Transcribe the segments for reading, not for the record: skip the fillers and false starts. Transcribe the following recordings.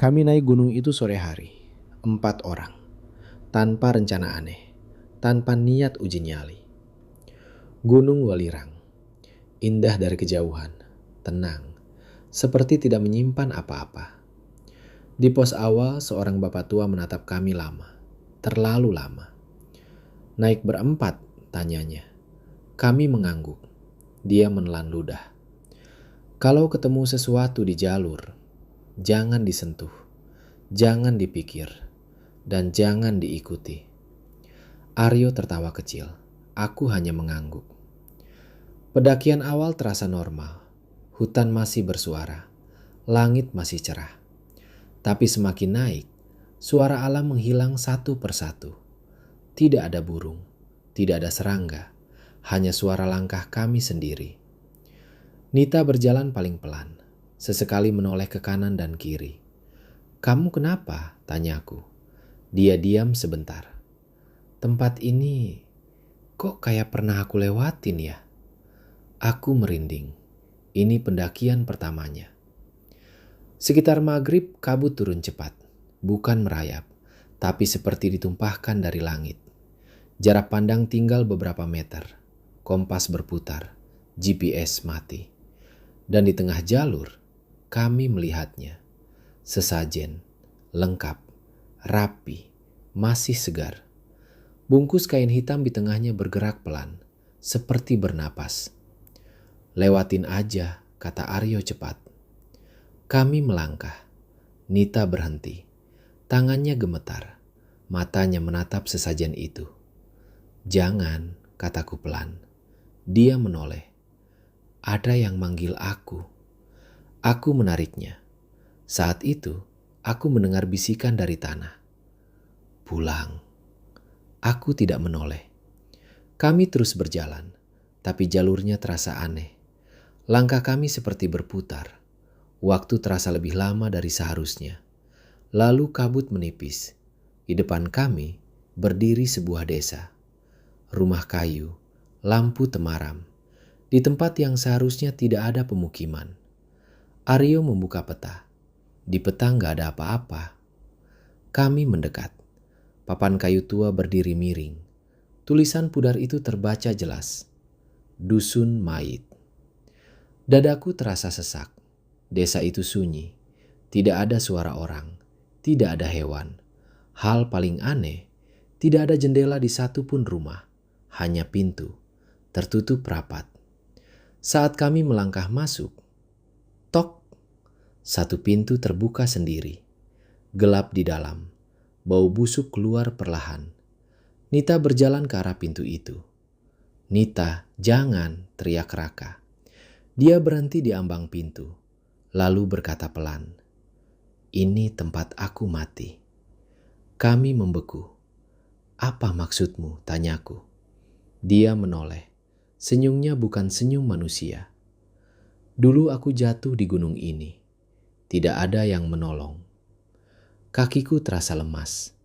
Kami naik gunung itu sore hari, 4 orang, tanpa rencana aneh, tanpa niat uji nyali. Gunung Welirang, indah dari kejauhan, tenang, seperti tidak menyimpan apa-apa. Di pos awal, seorang bapak tua menatap kami lama, terlalu lama. Naik berempat, tanyanya. Kami mengangguk. Dia menelan ludah. Kalau ketemu sesuatu di jalur, jangan disentuh, jangan dipikir, dan jangan diikuti. Aryo tertawa kecil. Aku hanya mengangguk. Pendakian awal terasa normal. Hutan masih bersuara. Langit masih cerah. Tapi semakin naik, suara alam menghilang satu persatu. Tidak ada burung, tidak ada serangga, hanya suara langkah kami sendiri. Nita berjalan paling pelan, sesekali menoleh ke kanan dan kiri. "Kamu kenapa?" tanyaku. Dia diam sebentar. "Tempat ini kok kayak pernah aku lewatin ya?" Aku merinding. Ini pendakian pertamanya. Sekitar maghrib kabut turun cepat, bukan merayap, tapi seperti ditumpahkan dari langit. Jarak pandang tinggal beberapa meter, kompas berputar, GPS mati. Dan di tengah jalur, kami melihatnya. Sesajen, lengkap, rapi, masih segar. Bungkus kain hitam di tengahnya bergerak pelan, seperti bernapas. "Lewatin aja," kata Aryo cepat. Kami melangkah. Nita berhenti. Tangannya gemetar. Matanya menatap sesajen itu. "Jangan," kataku pelan. Dia menoleh. Ada yang manggil aku. Aku menariknya. Saat itu, aku mendengar bisikan dari tanah. "Pulang." Aku tidak menoleh. Kami terus berjalan, tapi jalurnya terasa aneh. Langkah kami seperti berputar. Waktu terasa lebih lama dari seharusnya. Lalu kabut menipis. Di depan kami berdiri sebuah desa. Rumah kayu, lampu temaram. Di tempat yang seharusnya tidak ada pemukiman. Aryo membuka peta. Di peta nggak ada apa-apa. Kami mendekat. Papan kayu tua berdiri miring. Tulisan pudar itu terbaca jelas. Dusun Mayit. Dadaku terasa sesak. Desa itu sunyi. Tidak ada suara orang. Tidak ada hewan. Hal paling aneh, tidak ada jendela di satu pun rumah. Hanya pintu, tertutup rapat. Saat kami melangkah masuk, tok, satu pintu terbuka sendiri. Gelap di dalam. Bau busuk keluar perlahan. Nita berjalan ke arah pintu itu. "Nita, jangan!" teriak Raka. Dia berhenti di ambang pintu. Lalu berkata pelan, "Ini tempat aku mati." Kami membeku. "Apa maksudmu?" tanyaku. Dia menoleh. Senyumnya bukan senyum manusia. "Dulu aku jatuh di gunung ini. Tidak ada yang menolong. Kakiku terasa lemas.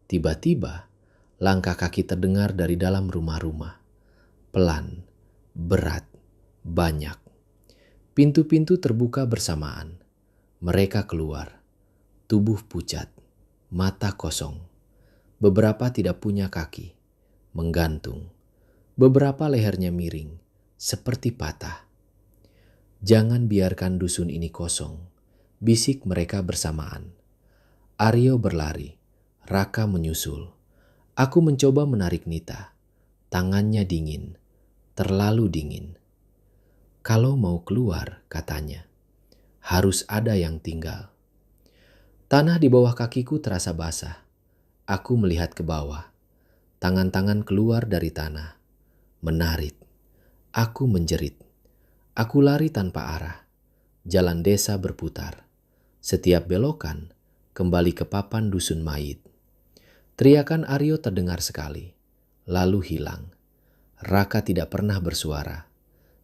Tiba-tiba, langkah kaki terdengar dari dalam rumah-rumah. Pelan, berat, banyak. Pintu-pintu terbuka bersamaan. Mereka keluar. Tubuh pucat, mata kosong. Beberapa tidak punya kaki, menggantung. Beberapa lehernya miring, seperti patah. "Jangan biarkan dusun ini kosong," bisik mereka bersamaan. Aryo berlari, Raka menyusul. Aku mencoba menarik Nita. Tangannya dingin, terlalu dingin. "Kalau mau keluar," katanya, "harus ada yang tinggal." Tanah di bawah kakiku terasa basah. Aku melihat ke bawah. Tangan-tangan keluar dari tanah. Menarik. Aku menjerit. Aku lari tanpa arah. Jalan desa berputar. Setiap belokan kembali ke papan dusun mayit. Teriakan Aryo terdengar sekali, lalu hilang. Raka tidak pernah bersuara.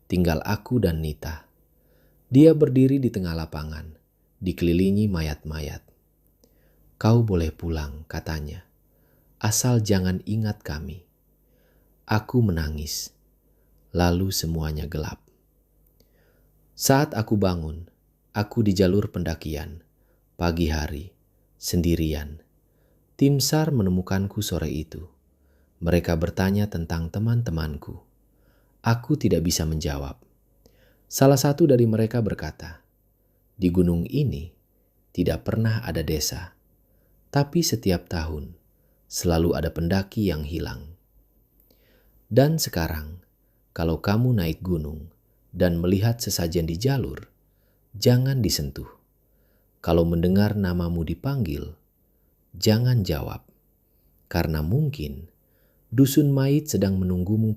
Tinggal aku dan Nita. Dia berdiri di tengah lapangan, dikelilingi mayat-mayat. "Kau boleh pulang," katanya. "Asal jangan ingat kami." Aku menangis. Lalu semuanya gelap. Saat aku bangun, aku di jalur pendakian. Pagi hari, sendirian, tim SAR menemukanku sore itu. Mereka bertanya tentang teman-temanku. Aku tidak bisa menjawab. Salah satu dari mereka berkata, "Di gunung ini tidak pernah ada desa, tapi setiap tahun selalu ada pendaki yang hilang. Dan sekarang, kalau kamu naik gunung dan melihat sesajen di jalur, jangan disentuh. Kalau mendengar namamu dipanggil, jangan jawab, karena mungkin dusun Mait sedang menunggumu